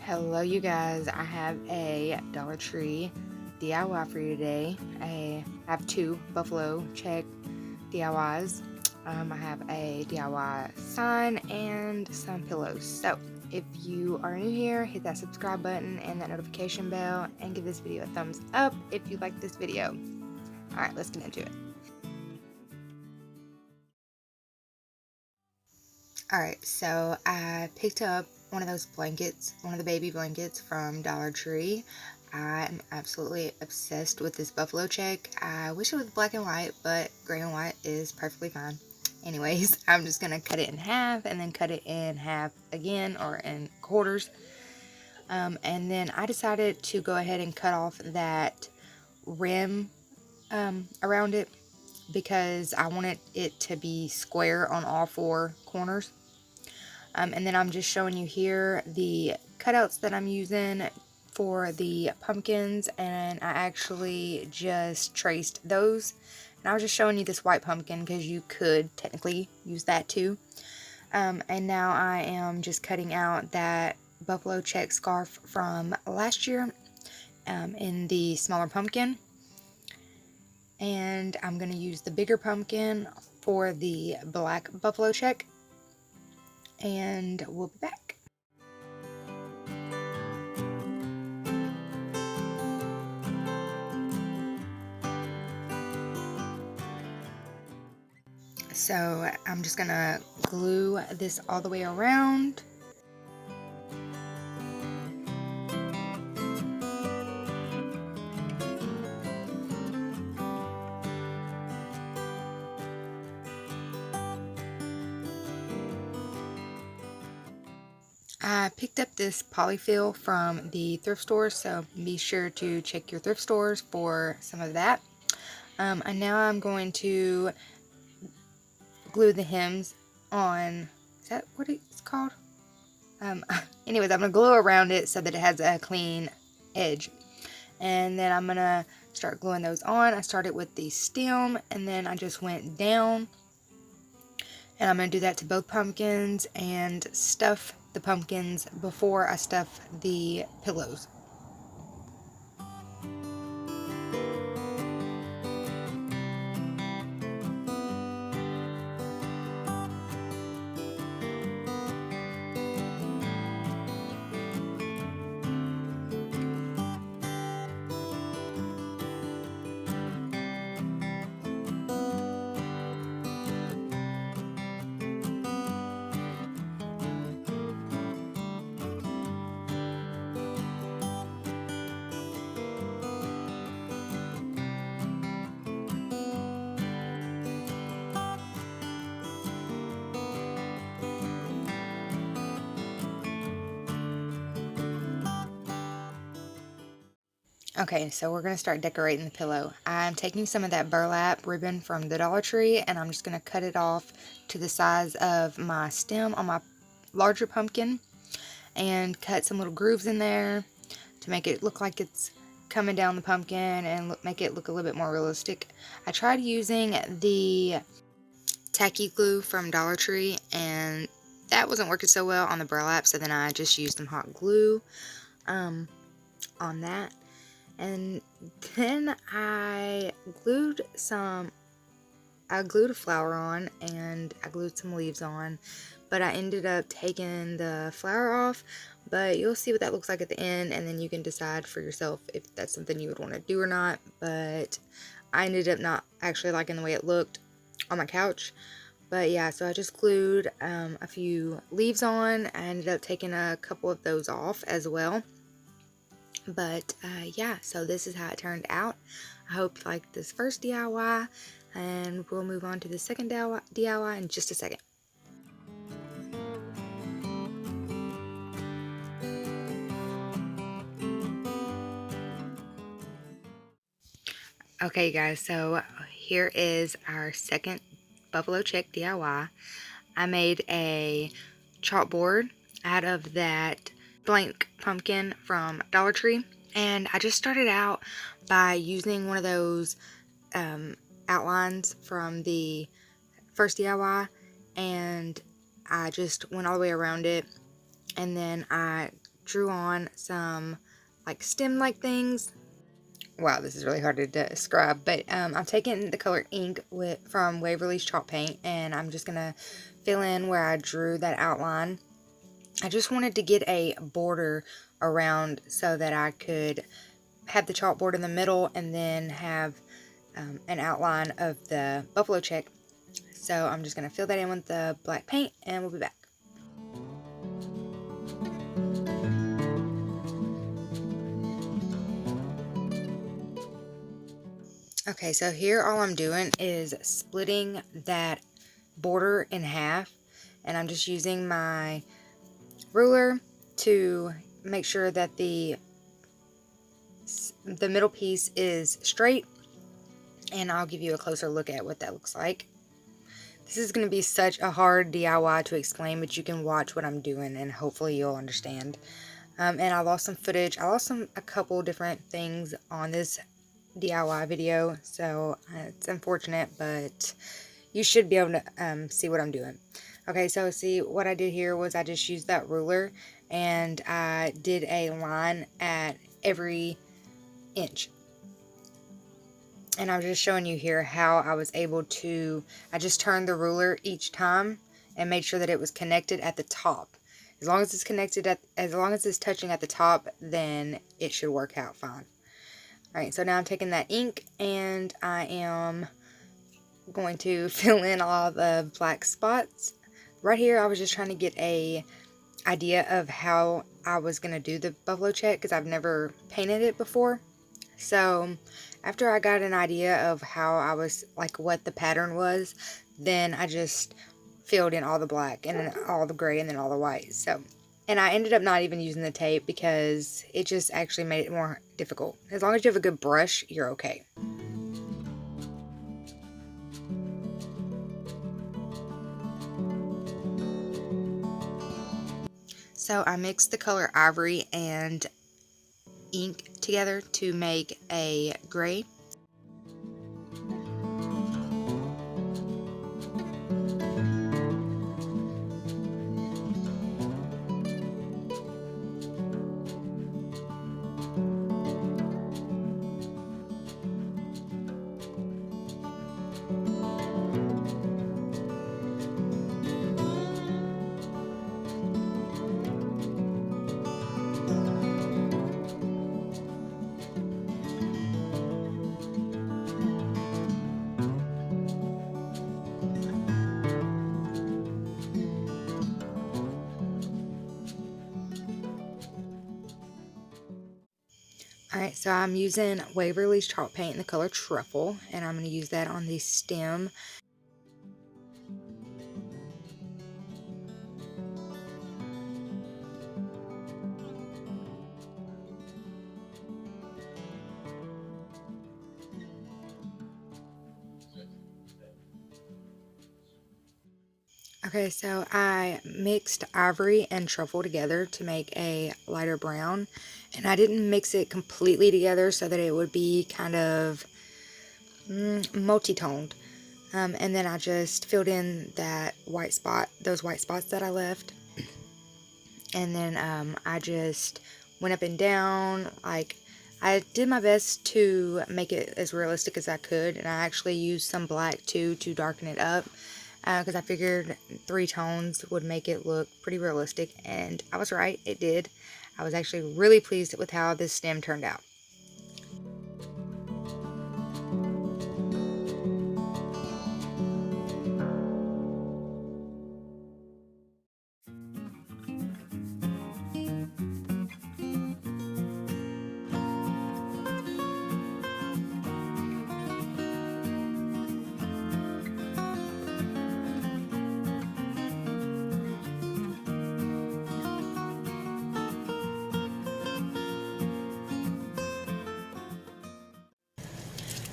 Hello you guys, I have a Dollar Tree DIY for you today. I have two buffalo check DIYs. I have a DIY sign and some pillows. So if you are new here, hit that subscribe button and that notification bell and give this video a thumbs up if you like this video. Alright, let's get into it. Alright, so I picked up one of those blankets, one of the baby blankets from Dollar Tree. I'm absolutely obsessed with this buffalo check. I wish it was black and white, but gray and white is perfectly fine. Anyways, I'm just going to cut it in half and then cut it in half again, or in quarters. And then I decided to go ahead and cut off that rim around it because I wanted it to be square on all four corners. And then I'm just showing you here the cutouts that I'm using for the pumpkins, and I actually just traced those. And I was just showing you this white pumpkin because you could technically use that too. And now I am just cutting out that buffalo check scarf from last year in the smaller pumpkin. And I'm going to use the bigger pumpkin for the black buffalo check. And we'll be back. So I'm just gonna glue this all the way around. I picked up this polyfill from the thrift store, so be sure to check your thrift stores for some of that. And now I'm going to glue the hems on. Is that what it's called? Anyways, I'm going to glue around it so that it has a clean edge. And then I'm going to start gluing those on. I started with the stem and then I just went down. And I'm going to do that to both pumpkins and stuff the pumpkins before I stuff the pillows. Okay, so we're going to start decorating the pillow. I'm taking some of that burlap ribbon from the Dollar Tree and I'm just going to cut it off to the size of my stem on my larger pumpkin and cut some little grooves in there to make it look like it's coming down the pumpkin and make it look a little bit more realistic. I tried using the tacky glue from Dollar Tree and that wasn't working so well on the burlap, so then I just used some hot glue on that. And then I glued a flower on and I glued some leaves on, but I ended up taking the flower off, but you'll see what that looks like at the end and then you can decide for yourself if that's something you would want to do or not. But I ended up not actually liking the way it looked on my couch. But yeah, so I just glued a few leaves on. I ended up taking a couple of those off as well. But yeah, so this is how it turned out. I hope you liked this first DIY, and we'll move on to the second DIY in just a second. Okay guys, so here is our second buffalo check DIY. I made a chalkboard out of that blank pumpkin from Dollar Tree, and I just started out by using one of those outlines from the first DIY, and I just went all the way around it, and then I drew on some like stem-like things. Wow, this is really hard to describe, but I'm taking the color ink from Waverly's chalk paint, and I'm just going to fill in where I drew that outline. I just wanted to get a border around so that I could have the chalkboard in the middle and then have an outline of the buffalo check. So I'm just going to fill that in with the black paint, and we'll be back. Okay, so here all I'm doing is splitting that border in half, and I'm just using my ruler to make sure that the middle piece is straight, and I'll give you a closer look at what that looks like. This is going to be such a hard DIY to explain, but you can watch what I'm doing and hopefully you'll understand. And I lost some footage. I lost a couple different things on this DIY video, so it's unfortunate, but you should be able to see what I'm doing. Okay, so see what I did here was I just used that ruler and I did a line at every inch. And I'm just showing you here how I was able to, I just turned the ruler each time and made sure that it was connected at the top. As long as it's connected as long as it's touching at the top, then it should work out fine. Alright, so now I'm taking that ink and I am going to fill in all the black spots. Right here, I was just trying to get a idea of how I was going to do the buffalo check because I've never painted it before. So after I got an idea of how I was, like what the pattern was, then I just filled in all the black and then all the gray and then all the white. So, and I ended up not even using the tape because it just actually made it more difficult. As long as you have a good brush, you're okay. So I mixed the color ivory and ink together to make a gray. Alright, so I'm using Waverly's chalk paint in the color Truffle, and I'm going to use that on the stem. Okay, so I mixed ivory and truffle together to make a lighter brown, and I didn't mix it completely together so that it would be kind of multi-toned. And then I just filled in that white spot, those white spots that I left, and then I just went up and down. Like, I did my best to make it as realistic as I could, and I actually used some black too to darken it up. Because I figured 3 tones would make it look pretty realistic, and I was right, it did. I was actually really pleased with how this stem turned out.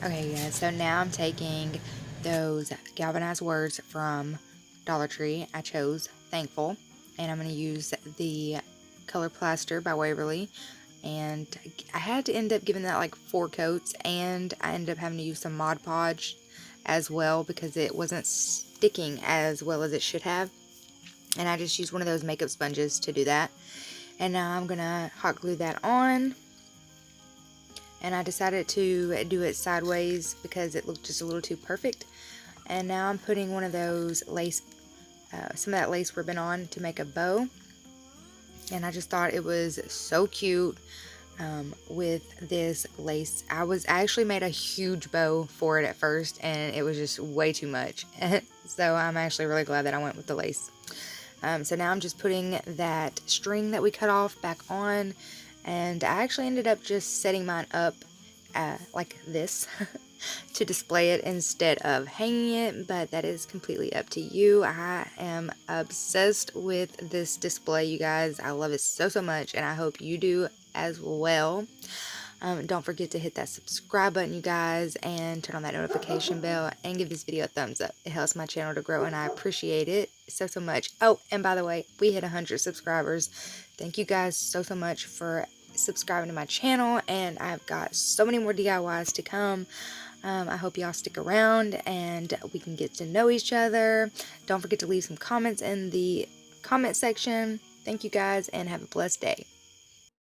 Okay guys, so now I'm taking those galvanized words from Dollar Tree. I chose Thankful, and I'm going to use the Color Plaster by Waverly, and I had to end up giving that like 4 coats, and I ended up having to use some Mod Podge as well because it wasn't sticking as well as it should have, and I just used one of those makeup sponges to do that. And now I'm gonna hot glue that on. And I decided to do it sideways because it looked just a little too perfect. And now I'm putting one of those lace, some of that lace ribbon on to make a bow. And I just thought it was so cute with this lace. I actually made a huge bow for it at first, and it was just way too much. So I'm actually really glad that I went with the lace. So now I'm just putting that string that we cut off back on, and I actually ended up just setting mine up like this to display it instead of hanging it, but that is completely up to you. I am obsessed with this display, you guys. I love it so much, and I hope you do as well. Don't forget to hit that subscribe button, you guys, and turn on that notification bell, and give this video a thumbs up. It helps my channel to grow, and I appreciate it so much. Oh, and by the way, we hit 100 subscribers. Thank you guys so much for subscribing to my channel, and I've got so many more DIYs to come. I hope y'all stick around and we can get to know each other. Don't forget to leave some comments in the comment section. Thank you guys, and have a blessed day.